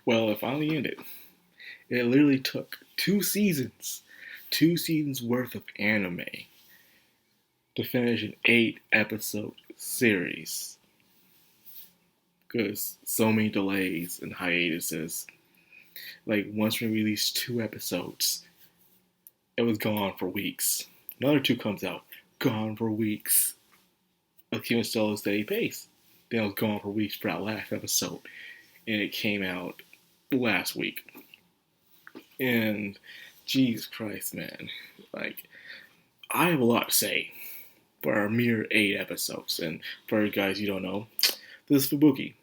Well, it finally ended. It literally took two seasons worth of anime to finish an 8 episode series. Because so many delays and hiatuses. Like, once we released 2 episodes, it was gone for weeks. Another two comes out, gone for weeks. It was still a steady pace. Then it was gone for weeks for that last episode. And it came out last week. And Jesus Christ, man. Like, I have a lot to say for our mere 8 episodes. And for you guys you don't know, this is Fubuki.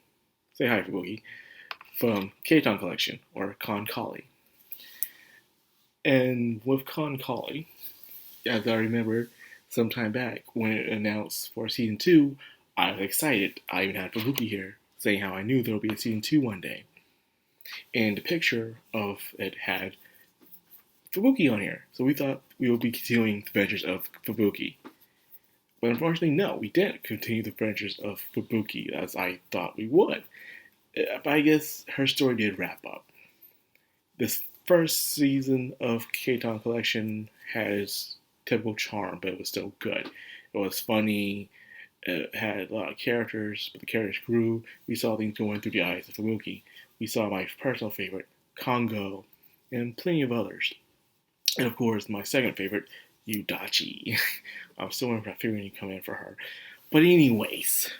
Say hi, Fubuki. From KanColle, or KanColle. And with KanColle, as I remember some time back when it announced for season 2, I was excited. I even had Fubuki here saying how I knew there would be a season 2 one day. And the picture of it had Fubuki on here. So we thought we would be continuing the adventures of Fubuki. But unfortunately, no, we didn't continue the adventures of Fubuki as I thought we would. But I guess her story did wrap up. This first season of KanColle had its typical charm, but it was still good. It was funny, it had a lot of characters, but the characters grew. We saw things going through the eyes of Fubuki. We saw my personal favorite, Kongo, and plenty of others. And of course, my second favorite, Yudachi. I'm still waiting for that figurine to come in for her. But anyways,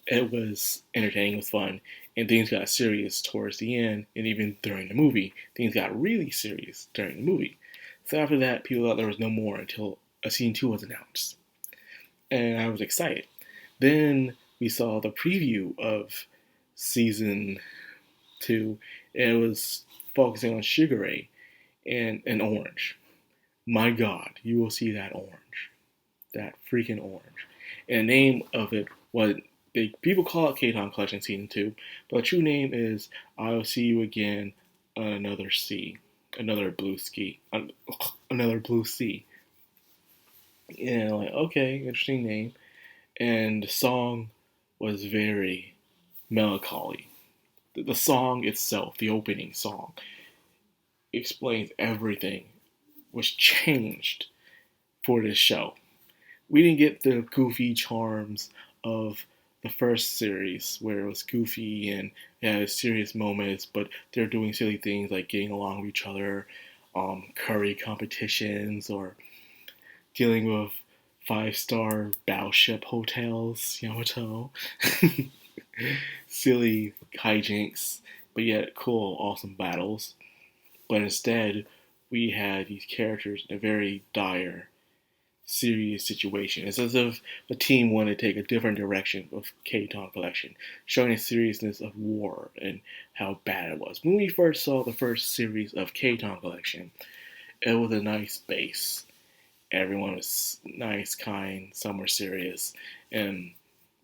it was entertaining, it was fun, and things got serious towards the end, and even during the movie, things got really serious during the movie. So after that, people thought there was no more until a season 2 was announced. And I was excited. Then we saw the preview of season 2, and it was focusing on Shigure and an orange. My God, you will see that orange. That freaking orange. And the name of it was, people call it KanColle Season 2, but the true name is I'll See You Again on Another Sea. Another blue sea. Another blue sea. And like, okay, interesting name. And the song was very melancholy. The song itself, the opening song, explains everything was changed for this show. We didn't get the goofy charms of the first series where it was goofy and it had serious moments, but they're doing silly things like getting along with each other, curry competitions, or dealing with 5-star battleship hotels, Yamato. Silly hijinks, but yet cool, awesome battles. But instead, we had these characters in a very dire, serious situation. It's as if the team wanted to take a different direction with KanColle, showing the seriousness of war and how bad it was. When we first saw the first series of KanColle, it was a nice base. Everyone was nice, kind, some were serious, and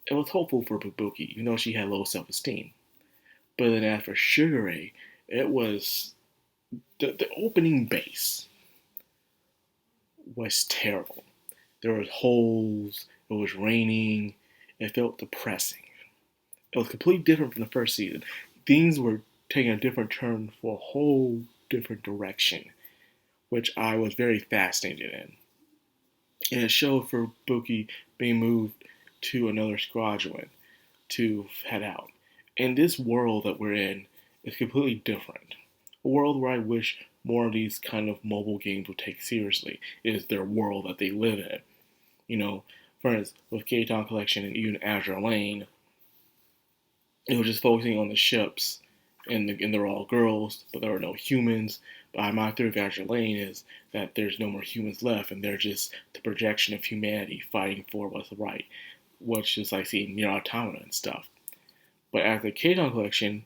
it was hopeful for Fubuki, even though she had low self-esteem. But then after Shigure, it was the opening base was terrible. There was holes, it was raining, it felt depressing. It was completely different from the first season. Things were taking a different turn for a whole different direction, which I was very fascinated in. And it showed for Fubuki being moved to another squadron to head out. And this world that we're in is completely different. A world where I wish more of these kind of mobile games would take seriously is their world that they live in. You know, for instance, with KanColle and even Azure Lane, it was just focusing on the ships, and they're all girls, but there were no humans. But my theory of Azure Lane is that there's no more humans left, and they're just the projection of humanity fighting for what's right, which is like seeing Nier Automata and stuff. But at the KanColle,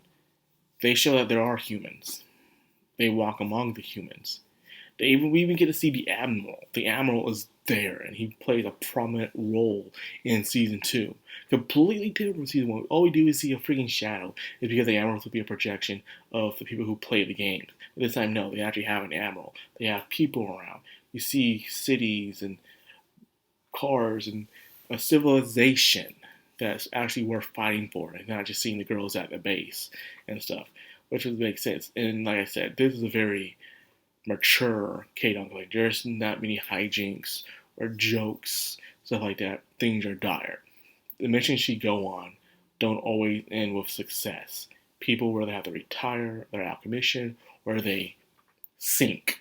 they show that there are humans. They walk among the humans. We even get to see the Admiral. The Admiral is there, and he plays a prominent role in Season 2. Completely different from Season 1. All we do is see a freaking shadow. It's because the Admiral will be a projection of the people who play the games. But this time, no, they actually have an Admiral. They have people around. You see cities and cars and a civilization. that's actually worth fighting for, and not just seeing the girls at the base and stuff, which would make sense. And like I said, this is a very mature KanColle. There's not many hijinks or jokes, stuff like that. Things are dire. The missions she go on don't always end with success. People whether they have to retire, they're out of commission, or they sink.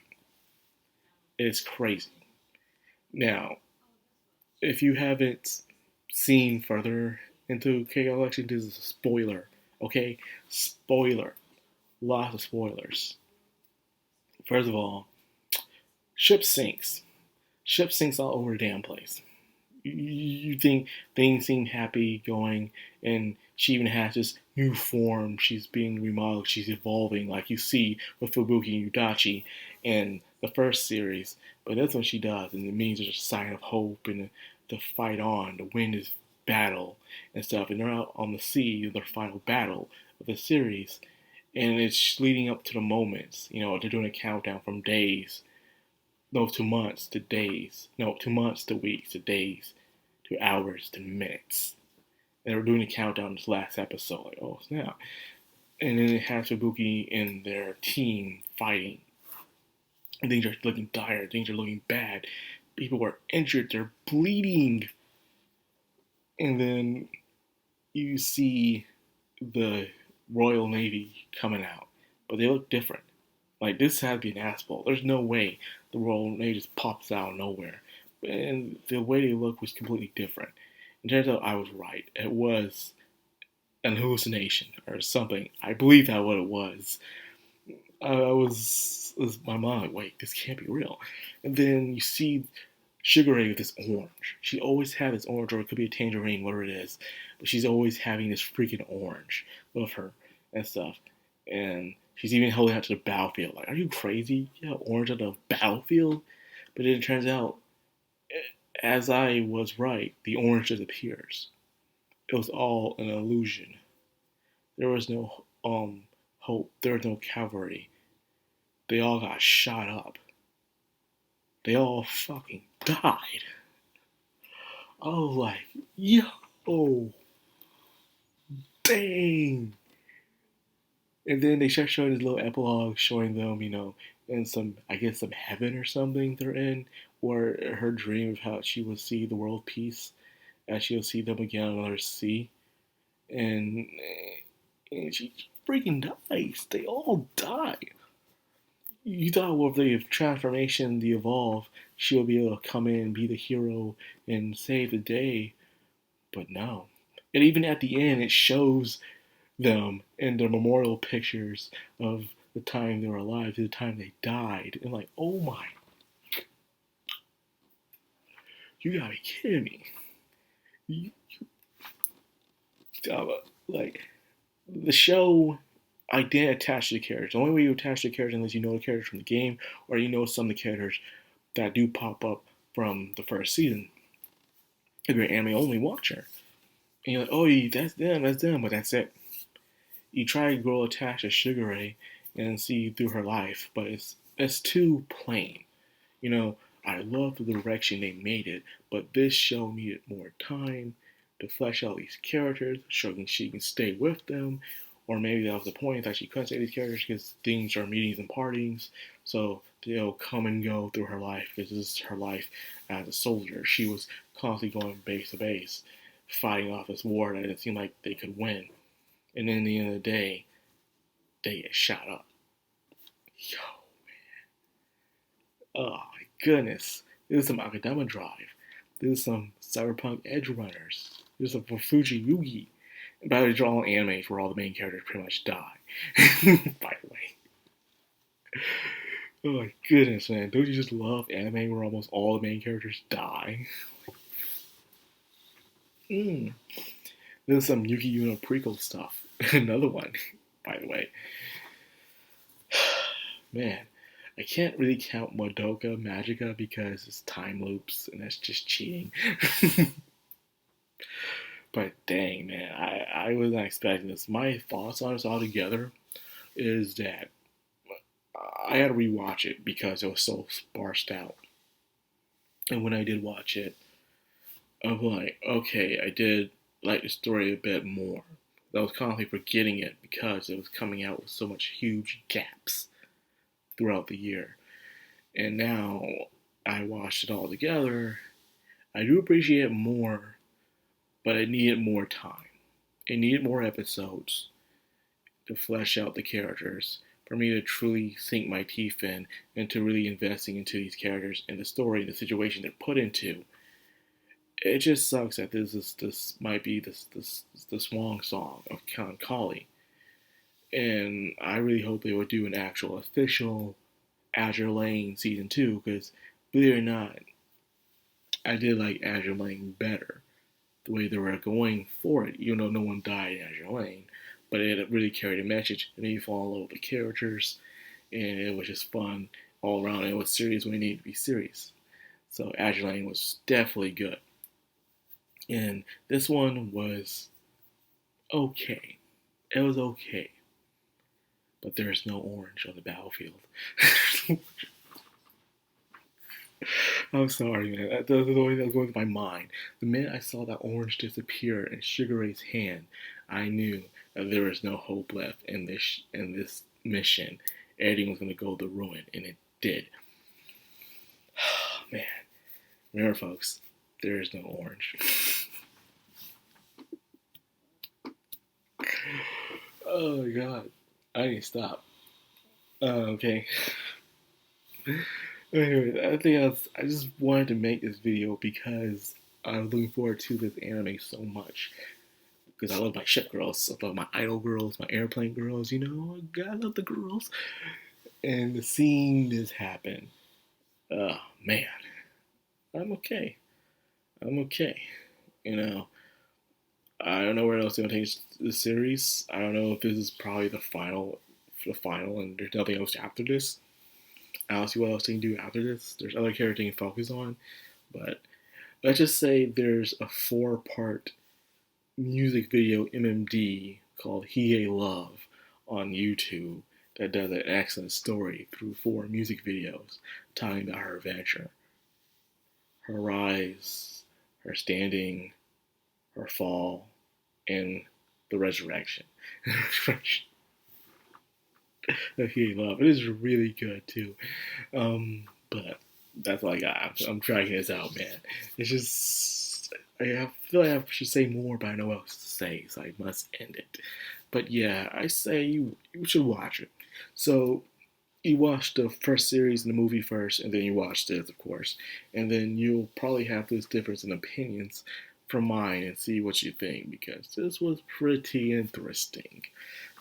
It's crazy. Now, if you haven't seen further into KanColle, this is a spoiler. Okay? Spoiler. Lots of spoilers. First of all, ship sinks. Ship sinks all over the damn place. You think things seem happy going, and she even has this new form. She's being remodeled. She's evolving, like you see with Fubuki and Udachi in the first series. But that's what she does, and it means there's a sign of hope and to fight on. The wind is battle and stuff, and they're out on the sea, their final battle of the series, and it's leading up to the moments. They're doing a countdown from days. No, to months, to days. No, 2 months, to weeks, to days, to hours, to minutes. And they were doing a countdown this last episode. Like, oh, snap. And then it has Fubuki and their team fighting. And things are looking dire. Things are looking bad. People are injured. They're bleeding. And then you see the Royal Navy coming out. But they look different. Like, this has to be an asphalt. There's no way the Royal Navy just pops out of nowhere. And the way they look was completely different. It turns out I was right. It was an hallucination or something. I believe that's what it was. My mom like, wait, this can't be real. And then you see Sugar Ray with this orange. She always had this orange, or it could be a tangerine, whatever it is. But she's always having this freaking orange with her and stuff. And she's even holding out to the battlefield. Like, are you crazy? You have orange on the battlefield? But then it turns out, as I was right, the orange disappears. It was all an illusion. There was no hope. There was no cavalry. They all got shot up. They all fucking died. I was like, yo, dang. And then they start showing this little epilogue showing them, in some heaven or something they're in, where her dream of how she will see the world peace, as she'll see them again on another sea. And she freaking dies. They all die. You thought with the transformation, the evolve, she'll be able to come in and be the hero and save the day. But no. And even at the end, it shows them in their memorial pictures of the time they were alive to the time they died. And like, oh my. You gotta be kidding me. Like, the show, I didn't attach to the characters. The only way you attach to the characters unless you know the characters from the game, or you know some of the characters that do pop up from the first season. If you're an anime only watcher. And you're like, oh, that's them, but that's it. You try to grow attached to Sugar Ray and see through her life, but it's too plain. I love the direction they made it, but this show needed more time to flesh out these characters, showing she can stay with them, or maybe that was the point that she couldn't stay with these characters because things are meetings and partings, so they'll come and go through her life because this is her life as a soldier. She was constantly going base to base, fighting off this war that didn't seem like they could win. And then at the end of the day, they get shot up. Yo, man. Oh, my goodness. This is some Akadama Drive. This is some Cyberpunk Edge Runners. This is some Fuji Yugi. And by the way, draw all animes where all the main characters pretty much die. By the way. Oh, my goodness, man. Don't you just love anime where almost all the main characters die? This is some Yuki Uno prequel stuff. Another one, by the way. Man, I can't really count Madoka Magica because it's time loops and that's just cheating. But dang, man, I was not expecting this. My thoughts on this altogether is that I had to rewatch it because it was so sparsed out. And when I did watch it, I'm like, okay, I did liked the story a bit more. I was constantly forgetting it because it was coming out with so much huge gaps throughout the year. And now I watched it all together. I do appreciate it more, but it needed more time. It needed more episodes to flesh out the characters, for me to truly sink my teeth in, and to really investing into these characters and the story and the situation they're put into. It just sucks that this might be the swan song of KanColle, and I really hope they would do an actual official Azure Lane season 2, because believe it or not, I did like Azure Lane better the way they were going for it, even though no one died in Azure Lane. But it really carried a message. It made you fall in love with the characters, and it was just fun all around. It was serious when it needed to be serious. So Azure Lane was definitely good. And this one was okay. It was okay. But there is no orange on the battlefield. I'm sorry, man. That's the only thing that was going through my mind. The minute I saw that orange disappear in Sugar Ray's hand, I knew that there was no hope left in this mission. Everything was going to go to ruin, and it did. Man, remember, folks, there is no orange. Oh my god, I need to stop. Okay. Anyway, I just wanted to make this video because I was looking forward to this anime so much. Because I love my ship girls, I love my idol girls, my airplane girls, you know, I love the girls. And seeing this happen, oh man, I'm okay. I'm okay. You know, I don't know where else they're gonna take this series. I don't know if this is probably the final, and there's nothing else after this. I don't see what else they can do after this. There's other characters they can focus on, but let's just say there's a 4-part music video MMD called He Love on YouTube that does an excellent story through 4 music videos talking about her adventure, her rise, her standing, her fall, and the resurrection. He Love. It is really good too. But that's all I got. I'm dragging this out, man. It's just I feel like I should say more, but I know what else to say, so I must end it. But yeah, I say you should watch it. So you watch the first series in the movie first, and then you watch this, of course, and then you'll probably have this difference in opinions from mine and see what you think, because this was pretty interesting.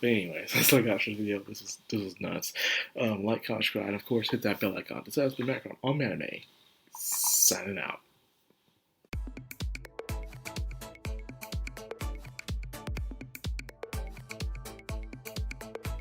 But anyways, that's all I got for the video. This was nuts. Like, comment, subscribe, and of course hit that bell icon. This has been Madcrownxox on Anime. Signing out.